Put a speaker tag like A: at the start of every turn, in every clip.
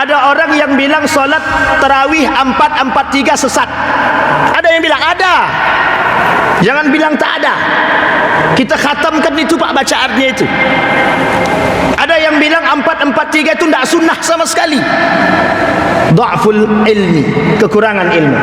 A: Ada orang yang bilang solat tarawih 4-4-3 sesat. Ada yang bilang ada. Jangan bilang tak ada. Kita khatamkan itu Pak, bacaannya itu. Ada yang bilang 4-4-3 itu tidak sunnah sama sekali. Dha'ful ilmi, kekurangan ilmu.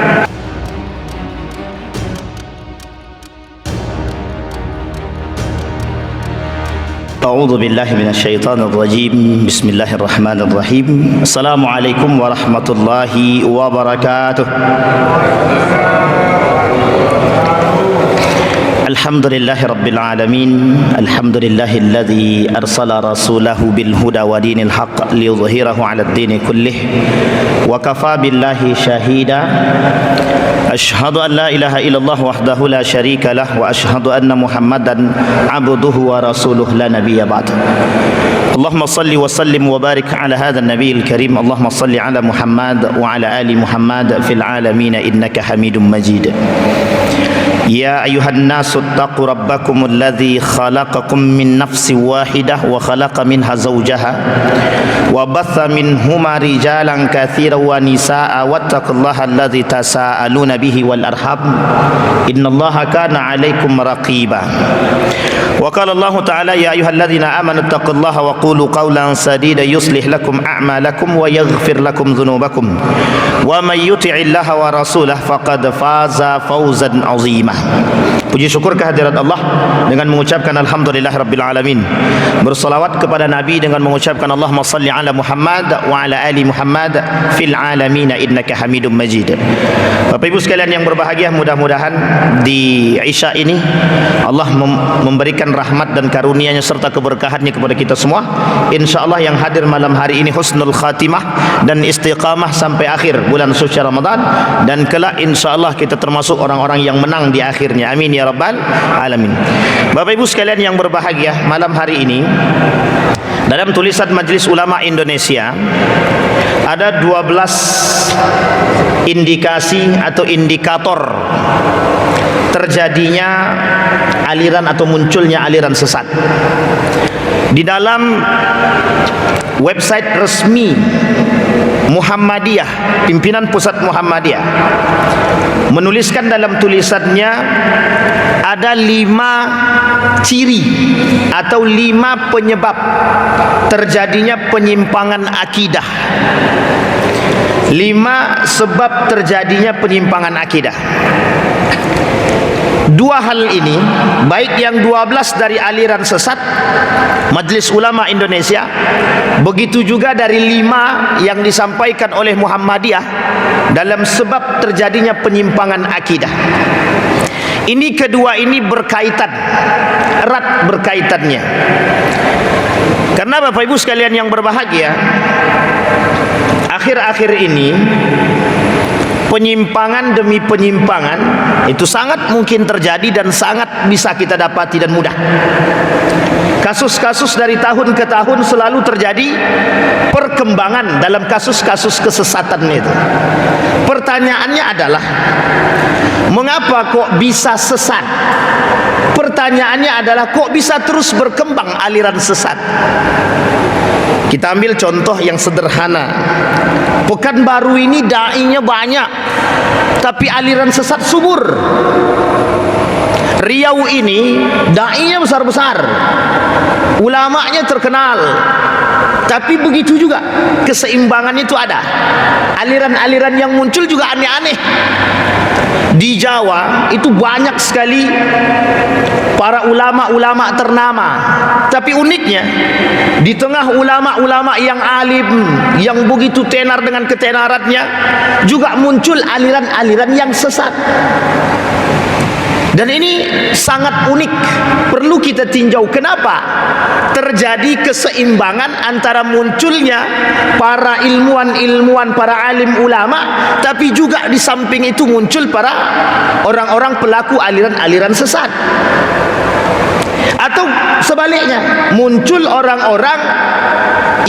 A: A'udzu billahi minasyaitonir rajim. Bismillahirrahmanirrahim. Assalamualaikum warahmatullahi wabarakatuh. Alhamdulillahi rabbil alamin. Alhamdulillahilladzi arsala rasulahu bil huda wa dinil haqq liyudhhirahu 'alad dini kullih wa kafa billahi shahida. Asyhadu an la ilaha illallah wahdahu la syarika lah wa asyhadu anna Muhammadan 'abduhu wa rasuluh la nabiyya ba'd. Allahumma salli wa sallim wa barik ala hadzal nabiyil karim. Allahumma salli ala Muhammad wa ala ali Muhammad fil alamin innaka Hamidum Majid. Ya ayuhan nasu taqu rabbakum alladhi khalaqakum min nafsin wahidah wa khalaqa minha zawjaha wa batha minhuma rijalan katsiran wa nisaa wattaqullaha alladhi tasaaluna bihi wal arham innallaha kana 'alaikum raqiba. Wa qala Allah ta'ala ya ayyuhalladzina amanu taqullaha wa qulu qawlan sadida yuslih lakum a'malakum wa yaghfir lakum dhunubakum wa may yuti'illaha wa rasulahu faqad faza fawzan 'azima. Puji syukur kehadirat Allah dengan mengucapkan alhamdulillah rabbil alamin. Bersalawat kepada Nabi dengan mengucapkan Allahumma salli ala Muhammad wa ala ali Muhammad fil alamin innaka Hamidum Majid. Bapak Ibu sekalian yang berbahagia, mudah-mudahan di Isya ini Allah memberikan rahmat dan karunia-Nya serta keberkahan-Nya kepada kita semua. Insyaallah yang hadir malam hari ini husnul khatimah dan istiqamah sampai akhir bulan suci Ramadan, dan kelak insyaallah kita termasuk orang-orang yang menang di akhirnya. Amin ya rabbal alamin. Bapak Ibu sekalian yang berbahagia, malam hari ini dalam tulisan Majelis Ulama Indonesia ada 12 indikasi atau indikator terjadinya aliran atau munculnya aliran sesat. Di dalam website resmi Muhammadiyah, pimpinan pusat Muhammadiyah menuliskan dalam tulisannya ada 5 ciri atau 5 penyebab terjadinya penyimpangan akidah. 5 sebab terjadinya penyimpangan akidah. 2 hal ini, baik yang 12 dari aliran sesat Majelis Ulama Indonesia, begitu juga dari 5 yang disampaikan oleh Muhammadiyah dalam sebab terjadinya penyimpangan akidah. Ini kedua ini berkaitan, erat berkaitannya. Karena Bapak Ibu sekalian yang berbahagia, akhir-akhir ini penyimpangan demi penyimpangan itu sangat mungkin terjadi dan sangat bisa kita dapati dan mudah. Kasus-kasus dari tahun ke tahun selalu terjadi perkembangan dalam kasus-kasus kesesatan itu. Pertanyaannya adalah, mengapa kok bisa sesat? Pertanyaannya adalah, kok bisa terus berkembang aliran sesat? Kita ambil contoh yang sederhana. Pekanbaru ini da'inya banyak, tapi aliran sesat subur. Riau ini da'inya besar-besar, ulamanya terkenal, tapi begitu juga keseimbangan itu ada. Aliran-aliran yang muncul juga aneh-aneh. Di Jawa itu banyak sekali para ulama-ulama ternama, tapi uniknya di tengah ulama-ulama yang alim, yang begitu tenar dengan ketenarannya, juga muncul aliran-aliran yang sesat. Dan ini sangat unik, perlu kita tinjau kenapa terjadi keseimbangan antara munculnya para ilmuwan-ilmuwan, para alim ulama, tapi juga di samping itu muncul para orang-orang pelaku aliran-aliran sesat. Atau sebaliknya, muncul orang-orang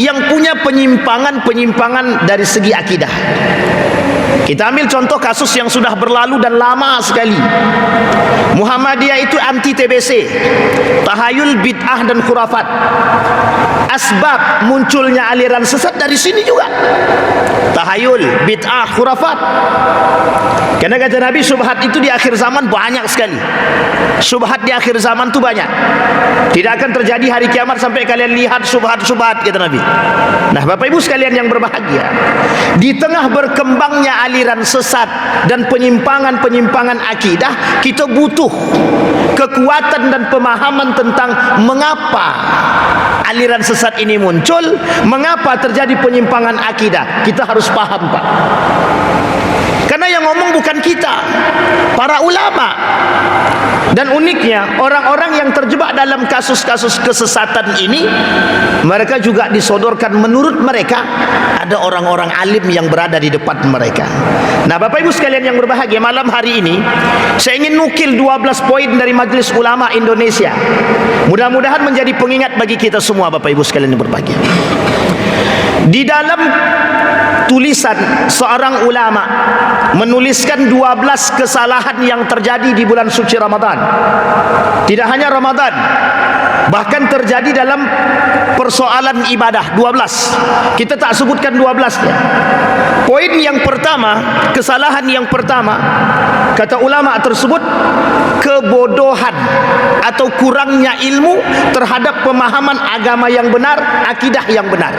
A: yang punya penyimpangan-penyimpangan dari segi akidah. Kita ambil contoh kasus yang sudah berlalu dan lama sekali. Muhammadiyah itu anti TBC, tahayul, bid'ah dan khurafat. Asbab munculnya aliran sesat dari sini juga. Tahayul, bid'ah, khurafat. Karena kata Nabi, syubhat itu di akhir zaman banyak sekali. Syubhat di akhir zaman itu banyak. Tidak akan terjadi hari kiamat sampai kalian lihat syubhat-syubhat, kata Nabi. Nah, Bapak Ibu sekalian yang berbahagia, di tengah berkembangnya aliran sesat dan penyimpangan-penyimpangan akidah, kita butuh kekuatan dan pemahaman tentang mengapa aliran sesat ini muncul, mengapa terjadi penyimpangan akidah. Kita harus paham, Pak. Karena yang ngomong bukan kita, para ulama. Dan uniknya, orang-orang yang terjebak dalam kasus-kasus kesesatan ini, mereka juga disodorkan, menurut mereka ada orang-orang alim yang berada di depan mereka. Nah, Bapak Ibu sekalian yang berbahagia, malam hari ini saya ingin nukil 12 poin dari Majelis Ulama Indonesia. Mudah-mudahan menjadi pengingat bagi kita semua, Bapak Ibu sekalian yang berbahagia. Di dalam tulisan seorang ulama menuliskan 12 kesalahan yang terjadi di bulan suci Ramadan. Tidak hanya Ramadan, bahkan terjadi dalam persoalan ibadah. 12. Kita tak sebutkan 12-nya. Poin yang pertama, kesalahan yang pertama, kata ulama tersebut, kebodohan atau kurangnya ilmu terhadap pemahaman agama yang benar, akidah yang benar.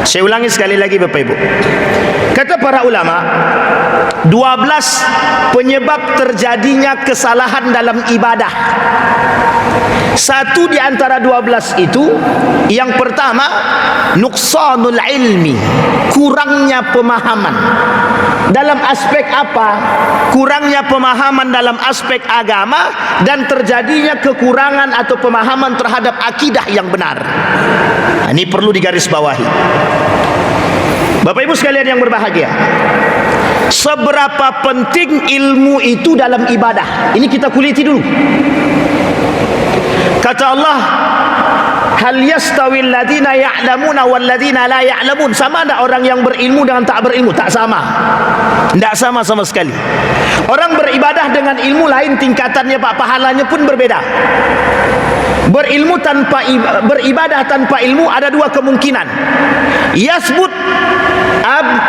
A: Saya ulangi sekali lagi, Bapak Ibu. Kata para ulama, 12 penyebab terjadinya kesalahan dalam ibadah. Satu di antara 12 itu, yang pertama, nuqsanul ilmi, kurangnya pemahaman. Dalam aspek apa? Kurangnya pemahaman dalam aspek agama dan terjadinya kekurangan atau pemahaman terhadap akidah yang benar. Ini perlu digarisbawahi. Bapak Ibu sekalian yang berbahagia, seberapa penting ilmu itu dalam ibadah? Ini kita kuliti dulu. Kata Allah, hal yastawil ladina ya'lamuna wal ladina la ya'lamun. Sama ada orang yang berilmu dengan tak berilmu? Tak sama. Tidak sama sama sekali. Orang beribadah dengan ilmu lain tingkatannya, Pak, pahalanya pun berbeda. Beribadah tanpa ilmu ada dua kemungkinan. Yasbut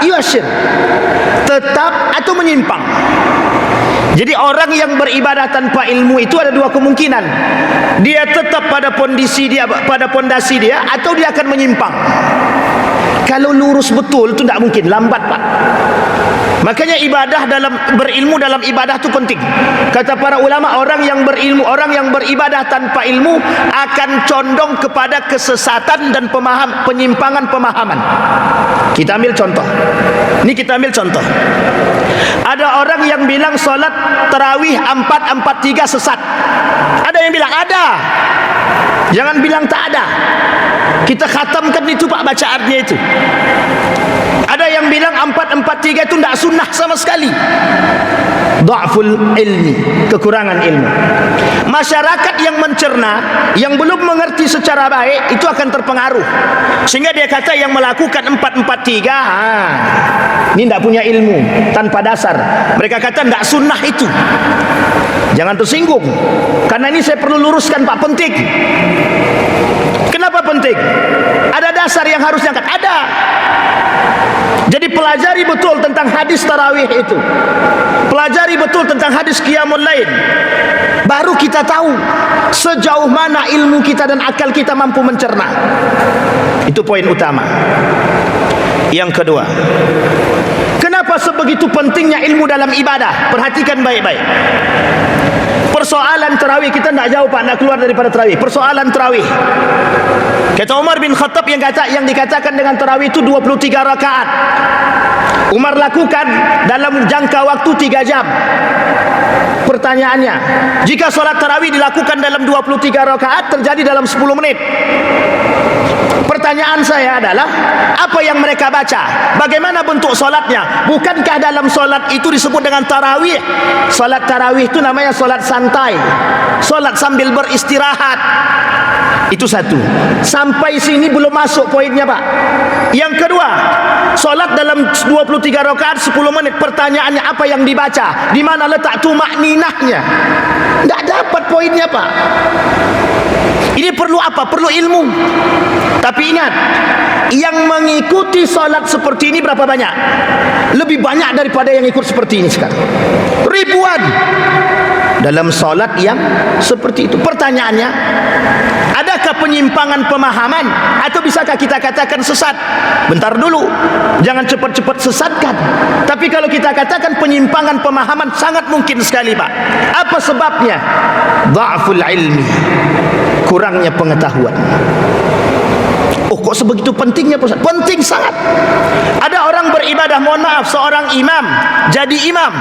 A: yashir, tetap atau menyimpang. Jadi orang yang beribadah tanpa ilmu itu ada dua kemungkinan. Dia tetap pada pondasi dia, atau dia akan menyimpang. Kalau lurus betul itu tidak mungkin, lambat, Pak. Makanya berilmu dalam ibadah itu penting. Kata para ulama, orang yang berilmu, orang yang beribadah tanpa ilmu akan condong kepada kesesatan dan penyimpangan pemahaman. Kita ambil contoh. Ini kita ambil contoh. Ada orang yang bilang solat tarawih 4-4-3 sesat. Ada yang bilang ada. Jangan bilang tak ada. Kita khatamkan itu, Pak, bacaannya itu. Ada yang bilang 4-4-3 itu tidak sunnah sama sekali. Dha'ful ilmi, kekurangan ilmu. Masyarakat yang mencerna, yang belum mengerti secara baik, itu akan terpengaruh. Sehingga dia kata yang melakukan 4-4-3, ini tidak punya ilmu, tanpa dasar. Mereka kata tidak sunnah itu. Jangan tersinggung, karena ini saya perlu luruskan, Pak, penting. Kenapa penting? Ada dasar yang harus diangkat. Ada. Jadi pelajari betul tentang hadis tarawih itu. Pelajari betul tentang hadis qiyamul lail. Baru kita tahu sejauh mana ilmu kita dan akal kita mampu mencerna. Itu poin utama. Yang kedua, kenapa sebegitu pentingnya ilmu dalam ibadah? Perhatikan baik-baik. Persoalan tarawih kita tidak jauh, Pak, tidak keluar daripada tarawih. Persoalan tarawih. Kata Umar bin Khattab, yang dikatakan dengan tarawih itu 23 rakaat. Umar lakukan dalam jangka waktu 3 jam. Pertanyaannya, jika solat tarawih dilakukan dalam 23 rakaat, terjadi dalam 10 menit. Pertanyaan saya adalah, apa yang mereka baca? Bagaimana bentuk solatnya? Bukankah dalam solat itu disebut dengan tarawih? Solat tarawih itu namanya solat santai, solat sambil beristirahat. Itu satu. Sampai sini belum masuk poinnya, Pak. Yang kedua, solat dalam 23 rakaat 10 menit. Pertanyaannya, apa yang dibaca? Di mana letak tumakninahnya? Tidak dapat poinnya, Pak. Ini perlu apa? Perlu ilmu. Tapi ingat, yang mengikuti solat seperti ini berapa banyak? Lebih banyak daripada yang ikut seperti ini sekarang. Ribuan dalam solat yang seperti itu. Pertanyaannya, adakah penyimpangan pemahaman atau bisakah kita katakan sesat? Bentar dulu, jangan cepat-cepat sesatkan. Tapi kalau kita katakan penyimpangan pemahaman, sangat mungkin sekali, Pak. Apa sebabnya? Dha'ful ilmi, kurangnya pengetahuan. Oh, kok sebegitu pentingnya, Pak Ustaz? Penting sangat. Ada orang beribadah, mohon maaf, seorang imam jadi imam.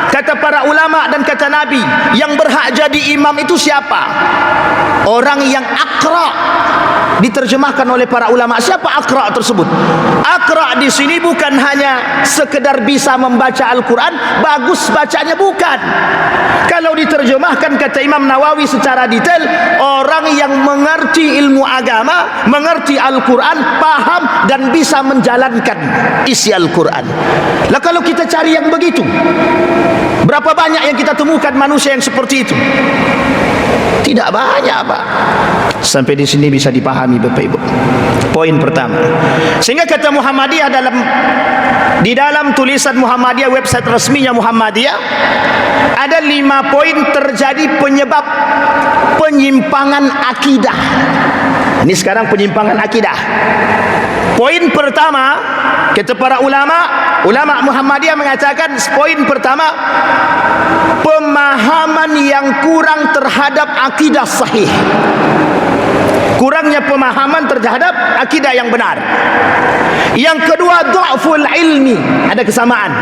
A: Kata para ulama dan kata Nabi, yang berhak jadi imam itu siapa? Orang yang akra. Diterjemahkan oleh para ulama, siapa akra tersebut? Akra di sini bukan hanya sekedar bisa membaca Al-Quran, bagus bacanya, bukan. Kalau diterjemahkan, kata Imam Nawawi secara detail, orang yang mengerti ilmu agama, mengerti Al-Quran, paham dan bisa menjalankan isi Al-Quran. Lah kalau kita cari yang begitu, berapa banyak yang kita temukan manusia yang seperti itu? Tidak banyak, Pak. Sampai di sini bisa dipahami, Bapak Ibu. Poin pertama. Sehingga kata Muhammadiyah, di dalam tulisan Muhammadiyah, website resminya Muhammadiyah, ada 5 poin terjadi penyebab penyimpangan akidah. Ini sekarang penyimpangan akidah. Poin pertama, kata para ulama Muhammadiyah mengatakan, poin pertama, pemahaman yang kurang terhadap akidah sahih. Kurangnya pemahaman terhadap akidah yang benar. Yang kedua, dha'ful ilmi. Ada kesamaan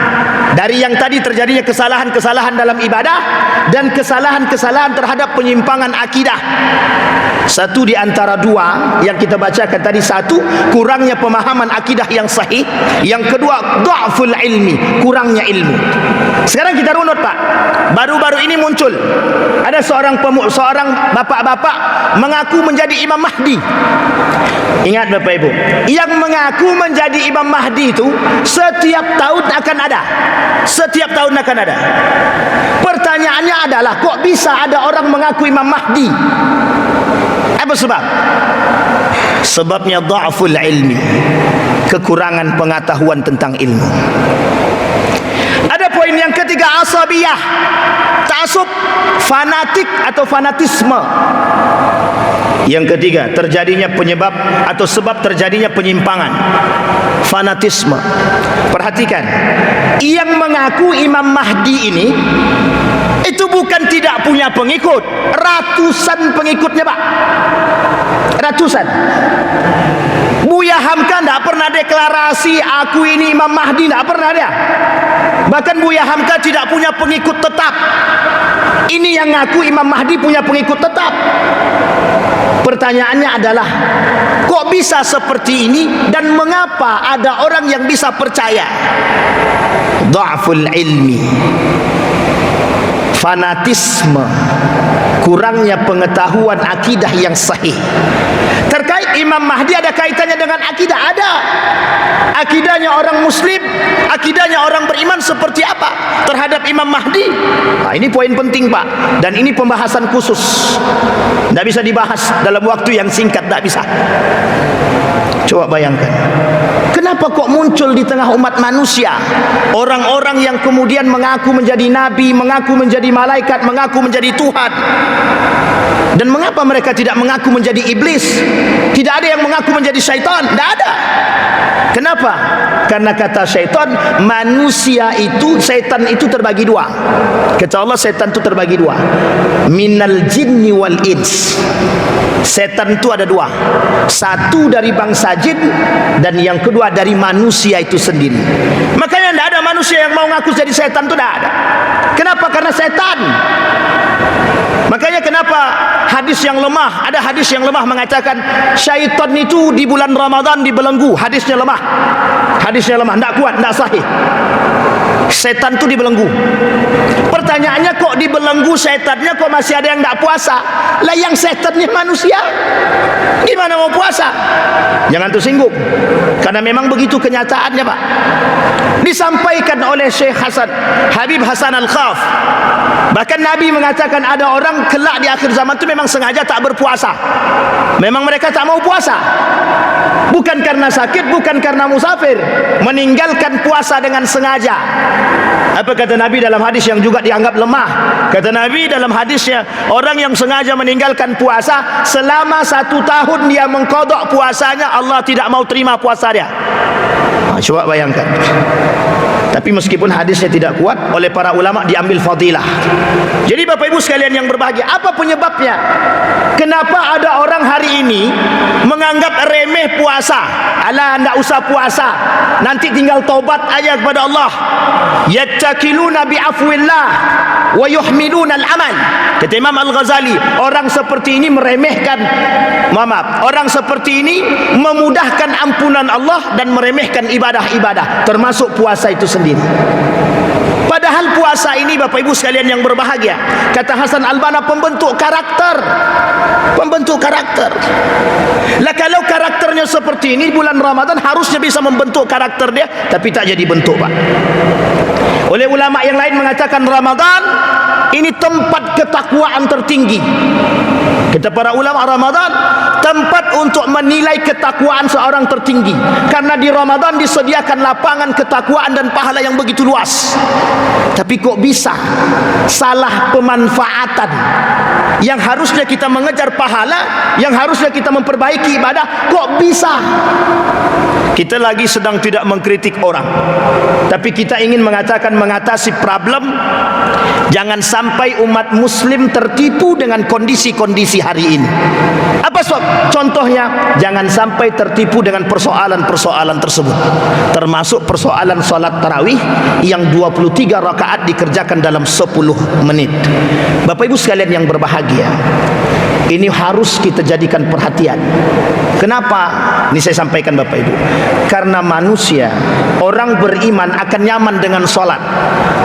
A: dari yang tadi terjadinya kesalahan-kesalahan dalam ibadah dan kesalahan-kesalahan terhadap penyimpangan akidah. Satu di antara dua yang kita bacakan tadi, satu, kurangnya pemahaman akidah yang sahih. Yang kedua, dha'ful ilmi, kurangnya ilmu. Sekarang kita runut, Pak. Baru-baru ini muncul ada seorang bapak-bapak mengaku menjadi Imam Mahdi. Ingat, Bapak Ibu, yang mengaku menjadi Imam Mahdi itu setiap tahun akan ada. Setiap tahun akan ada. Pertanyaannya adalah, kok bisa ada orang mengaku Imam Mahdi? Apa sebab? Sebabnya dha'ful ilmi, kekurangan pengetahuan tentang ilmu. Ada poin yang ketiga, asabiyah, ta'assub, fanatik atau fanatisme. Yang ketiga, terjadinya penyebab atau sebab terjadinya penyimpangan, fanatisme. Perhatikan, yang mengaku Imam Mahdi ini itu bukan tidak punya pengikut, ratusan pengikutnya, Pak. Ratusan. Buya Hamka tidak pernah deklarasi aku ini Imam Mahdi, tidak pernah dia. Bahkan Buya Hamka tidak punya pengikut tetap. Ini yang ngaku Imam Mahdi punya pengikut tetap. Pertanyaannya adalah, kok bisa seperti ini dan mengapa ada orang yang bisa percaya? Dha'ful ilmi, fanatisme, kurangnya pengetahuan akidah yang sahih. Terkait Imam Mahdi, ada kaitannya dengan akidah? Ada. Akidahnya orang muslim, akidahnya orang beriman seperti apa terhadap Imam Mahdi? Nah, ini poin penting, Pak. Dan ini pembahasan khusus, tidak bisa dibahas dalam waktu yang singkat, tidak bisa. Coba bayangkan, kenapa kok muncul di tengah umat manusia orang-orang yang kemudian mengaku menjadi nabi, mengaku menjadi malaikat, mengaku menjadi Tuhan? Dan mengapa mereka tidak mengaku menjadi iblis? Tidak ada yang mengaku menjadi syaitan, tidak ada. Kenapa? Karena kata syaitan, manusia itu, setan itu terbagi dua. Kata Allah, setan itu terbagi dua, minal jinni wal ins. Setan itu ada dua, satu dari bangsa jin dan yang kedua dari manusia itu sendiri. Makanya tidak ada manusia yang mau ngaku jadi setan, itu tidak ada. Kenapa? Karena setan. Makanya kenapa hadis yang lemah, ada hadis yang lemah mengatakan syaitan itu di bulan Ramadan dibelenggu. Hadisnya lemah, hadisnya lemah, tidak kuat, tidak sahih. Setan tu dibelenggu. Pertanyaannya, kok dibelenggu setannya, kok masih ada yang tak puasa? Lah yang setannya manusia, gimana mau puasa? Jangan tersinggung, karena memang begitu kenyataannya, Pak. Disampaikan oleh Syekh Habib Hasan Al-Khaf. Bahkan Nabi mengatakan ada orang kelak di akhir zaman itu memang sengaja tak berpuasa. Memang mereka tak mau puasa, bukan karena sakit, bukan karena musafir, meninggalkan puasa dengan sengaja. Apa kata Nabi dalam hadis yang juga dianggap lemah? Kata Nabi dalam hadisnya, orang yang sengaja meninggalkan puasa selama 1 tahun dia mengqadha puasanya, Allah tidak mau terima puasa dia. Coba bayangkan. Tapi meskipun hadisnya tidak kuat, oleh para ulama diambil fadilah. Jadi Bapak Ibu sekalian yang berbahagia, apa penyebabnya? Kenapa ada orang hari ini menganggap remeh puasa? Alah, tidak usah puasa, nanti tinggal taubat aja kepada Allah. Yattakiluna bi'afwillah wa yuhmiluna al-amal. Kata Imam Al-Ghazali, orang seperti ini meremehkan, orang seperti ini memudahkan ampunan Allah dan meremehkan ibadah-ibadah, termasuk puasa itu sendiri. Padahal puasa ini Bapak Ibu sekalian yang berbahagia, kata Hasan Al-Banna, pembentuk karakter. Pembentuk karakter. Lah kalau karakternya seperti ini, bulan Ramadan harusnya bisa membentuk karakter dia, tapi tak jadi bentuk, Pak. Oleh ulama yang lain mengatakan Ramadan ini tempat ketakwaan tertinggi. Kata para ulama, Ramadan tempat untuk menilai ketakwaan seorang tertinggi, karena di Ramadan disediakan lapangan ketakwaan dan pahala yang begitu luas. Tapi kok bisa salah pemanfaatan? Yang harusnya kita mengejar pahala, yang harusnya kita memperbaiki ibadah, kok bisa? Kita lagi sedang tidak mengkritik orang, tapi kita ingin mengatakan, mengatasi problem. Jangan sampai umat muslim tertipu dengan kondisi-kondisi hari ini. Apa contohnya? Jangan sampai tertipu dengan persoalan-persoalan tersebut, termasuk persoalan salat tarawih yang 23 rakaat dikerjakan dalam 10 menit. Bapak Ibu sekalian yang berbahagia, ini harus kita jadikan perhatian. Kenapa? Ini saya sampaikan Bapak Ibu, karena manusia, orang beriman akan nyaman dengan sholat.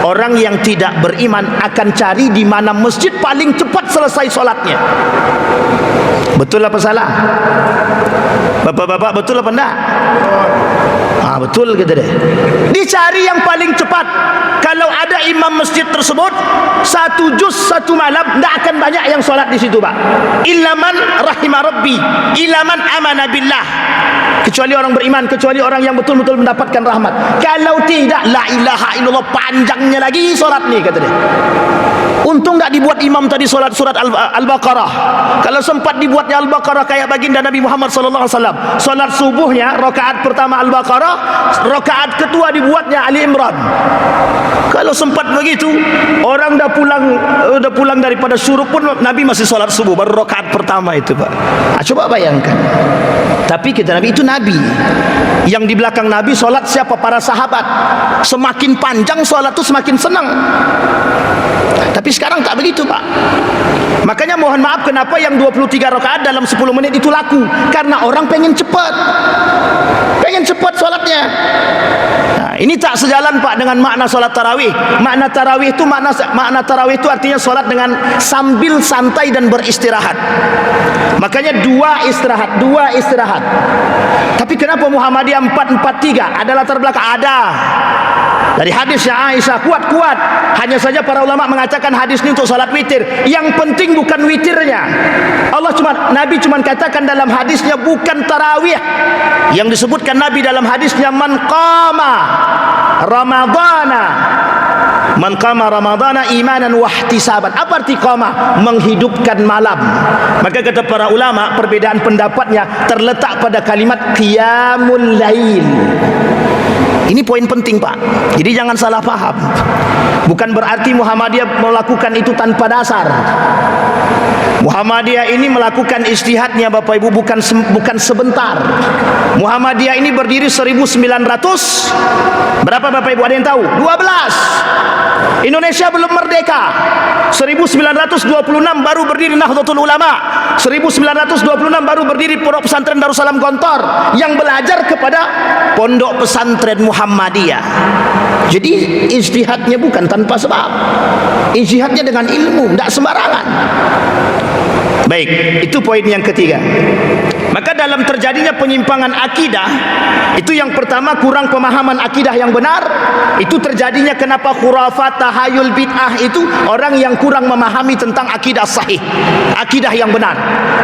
A: Orang yang tidak beriman akan cari di mana masjid paling cepat selesai sholatnya. Betul apa salah? Bapak-bapak, betul apa enggak? Betul gitu deh. Dicari yang paling cepat. Kalau ada imam masjid tersebut 1 juz 1 malam, tidak akan banyak yang sholat di situ, Pak. Ilaman rahimah Rabbi, ilaman amana billah. Kecuali orang beriman, kecuali orang yang betul-betul mendapatkan rahmat. Kalau tidak, la ilaha illallah, panjangnya lagi sholat nih, kata dia. Untung tak dibuat imam tadi solat surat Al-Baqarah. Kalau sempat dibuatnya Al-Baqarah kayak baginda Nabi Muhammad SAW, solat subuhnya rakaat pertama Al-Baqarah, rakaat kedua dibuatnya Ali Imran. Kalau sempat begitu, orang dah pulang daripada syuruk pun Nabi masih solat subuh, baru rakaat pertama itu, Pak. Coba bayangkan. Tapi kita Nabi itu Nabi. Yang di belakang Nabi solat siapa? Para sahabat. Semakin panjang solat itu semakin senang. Tapi sekarang tak begitu, Pak. Makanya mohon maaf, kenapa yang 23 rakaat dalam 10 menit itu laku? Karena orang pengen cepat. Pengen cepat sholatnya. Nah, ini tak sejalan, Pak, dengan makna sholat tarawih. Makna tarawih itu artinya sholat dengan sambil santai dan beristirahat. Makanya dua istirahat. Tapi kenapa Muhammadiyah 443? Ada latar belakang? Ada. Dari hadisnya Aisyah, kuat. Hanya saja para ulama mengatakan hadis ini untuk salat witir. Yang penting bukan witirnya. Nabi cuma katakan dalam hadisnya bukan tarawih. Yang disebutkan Nabi dalam hadisnya man qama ramadana imanan wa ihtisaban. Apa arti qama? Menghidupkan malam. Maka kata para ulama, perbedaan pendapatnya terletak pada kalimat qiyamul lail. Ini poin penting, Pak. Jadi jangan salah paham. Bukan berarti Muhammadiyah melakukan itu tanpa dasar. Muhammadiyah ini melakukan ijtihadnya, Bapak Ibu, bukan sebentar. Muhammadiyah ini berdiri 1900 berapa, Bapak Ibu, ada yang tahu? 12. Indonesia belum merdeka. 1926 baru berdiri Nahdlatul Ulama. 1926 baru berdiri Pondok Pesantren Darussalam Gontor yang belajar kepada Pondok Pesantren Muhammadiyah. Muhammadiyah. Jadi ijtihadnya bukan tanpa sebab, ijtihadnya dengan ilmu, tidak sembarangan. Baik, itu poin yang ketiga. Maka dalam terjadinya penyimpangan akidah, itu yang pertama, kurang pemahaman akidah yang benar. Itu terjadinya kenapa khurafat, tahayul, bid'ah, itu orang yang kurang memahami tentang akidah sahih, akidah yang benar.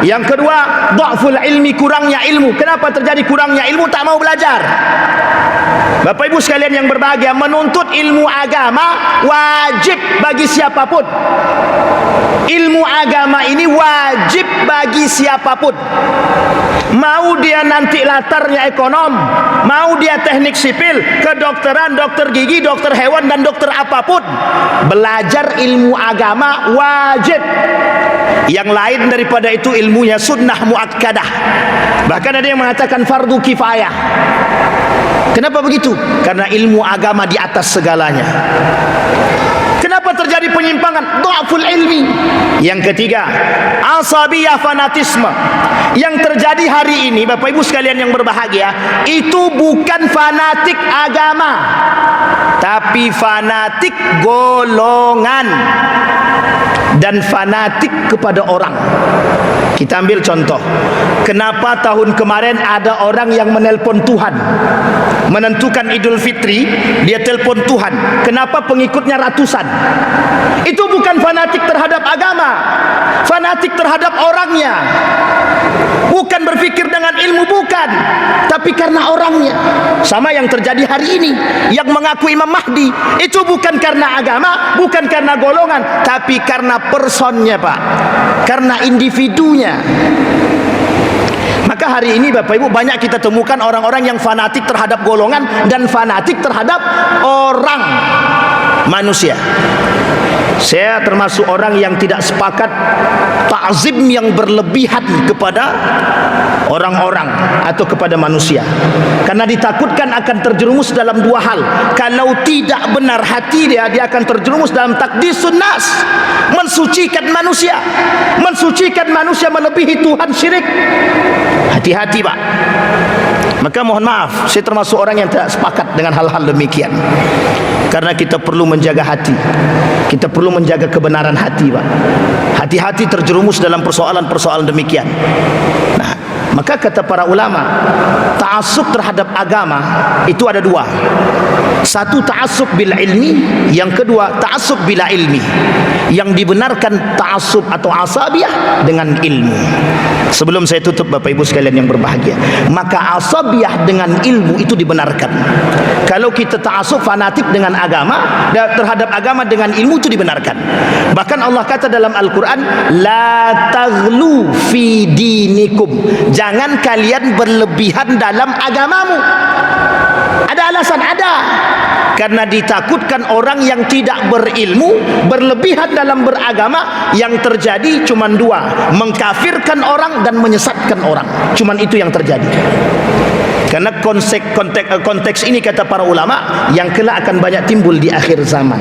A: Yang kedua, dha'ful ilmi, kurangnya ilmu. Kenapa terjadi kurangnya ilmu? Tak mau belajar. Bapak Ibu sekalian yang berbahagia, menuntut ilmu agama wajib bagi siapapun. Ilmu agama ini wajib bagi siapapun. Mau dia nanti latarnya ekonom, mau dia teknik sipil, kedokteran, dokter gigi, dokter hewan, dan dokter apapun, belajar ilmu agama wajib. Yang lain daripada itu ilmunya sunnah muakkadah. Bahkan ada yang mengatakan fardu kifayah. Kenapa begitu? Karena ilmu agama di atas segalanya. Kenapa terjadi penyimpangan? Dha'ful ilmi. Yang ketiga, asabiyah, fanatisme. Yang terjadi hari ini, Bapak Ibu sekalian yang berbahagia, itu bukan fanatik agama, tapi fanatik golongan dan fanatik kepada orang. Kita ambil contoh. Kenapa tahun kemarin ada orang yang menelpon Tuhan, menentukan Idul Fitri, dia telpon Tuhan. Kenapa pengikutnya ratusan? Itu bukan fanatik terhadap agama, fanatik terhadap orangnya. Bukan berpikir dengan ilmu, bukan, tapi karena orangnya. Sama yang terjadi hari ini, yang mengaku Imam Mahdi, itu bukan karena agama, bukan karena golongan, tapi karena personnya, Pak, karena individunya. Maka hari ini Bapak Ibu banyak kita temukan orang-orang yang fanatik terhadap golongan dan fanatik terhadap orang, manusia. Saya termasuk orang yang tidak sepakat ta'zim yang berlebihan kepada orang-orang atau kepada manusia, karena ditakutkan akan terjerumus dalam dua hal. Kalau tidak benar hati dia akan terjerumus dalam takdisun nas, mensucikan manusia melebihi Tuhan, syirik. Hati-hati, Pak. Maka mohon maaf, saya termasuk orang yang tidak sepakat dengan hal-hal demikian. Karena kita perlu menjaga hati, kita perlu menjaga kebenaran hati, Pak. Hati-hati terjerumus dalam persoalan-persoalan demikian. Nah, maka kata para ulama, ta'assub terhadap agama itu ada dua. Satu, ta'assub bil ilmi. Yang kedua, ta'assub bila ilmi. Yang dibenarkan ta'assub atau asabiyah dengan ilmu. Sebelum saya tutup, Bapak Ibu sekalian yang berbahagia, maka asabiyah dengan ilmu itu dibenarkan. Kalau kita ta'assub fanatik dengan agama, terhadap agama dengan ilmu, itu dibenarkan. Bahkan Allah kata dalam Al-Quran, la taghlu fi dinikum, jangan kalian berlebihan dalam agamamu. Ada alasan, ada. Karena ditakutkan orang yang tidak berilmu berlebihan dalam beragama. Yang terjadi cuma dua, mengkafirkan orang dan menyesatkan orang. Cuma itu yang terjadi. Karena konteks ini, kata para ulama, yang kelak akan banyak timbul di akhir zaman.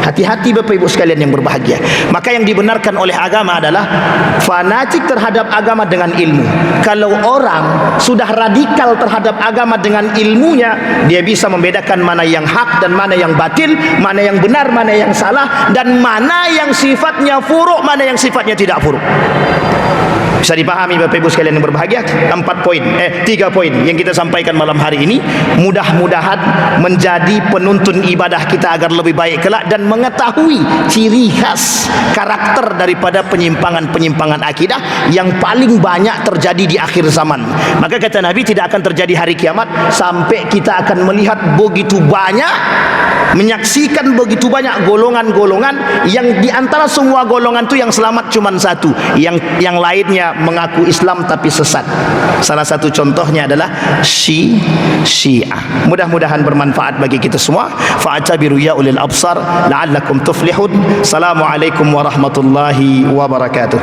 A: Hati-hati Bapak Ibu sekalian yang berbahagia. Maka yang dibenarkan oleh agama adalah fanatik terhadap agama dengan ilmu. Kalau orang sudah radikal terhadap agama dengan ilmunya, dia bisa membedakan mana yang hak dan mana yang batil, mana yang benar, mana yang salah, dan mana yang sifatnya furuk, mana yang sifatnya tidak furuk. Bisa dipahami Bapak Ibu sekalian yang berbahagia? 3 poin yang kita sampaikan malam hari ini, mudah-mudahan menjadi penuntun ibadah kita agar lebih baik kelak, dan mengetahui ciri khas karakter daripada penyimpangan-penyimpangan akidah yang paling banyak terjadi di akhir zaman. Maka kata Nabi, tidak akan terjadi hari kiamat sampai kita akan melihat begitu banyak, menyaksikan begitu banyak golongan-golongan yang diantara semua golongan itu yang selamat cuma satu, yang lainnya mengaku Islam tapi sesat. Salah satu contohnya adalah Syiah. Mudah-mudahan bermanfaat bagi kita semua. Fa'tabiru ya ulil absar la'allakum tuflihun. Assalamualaikum warahmatullahi wabarakatuh.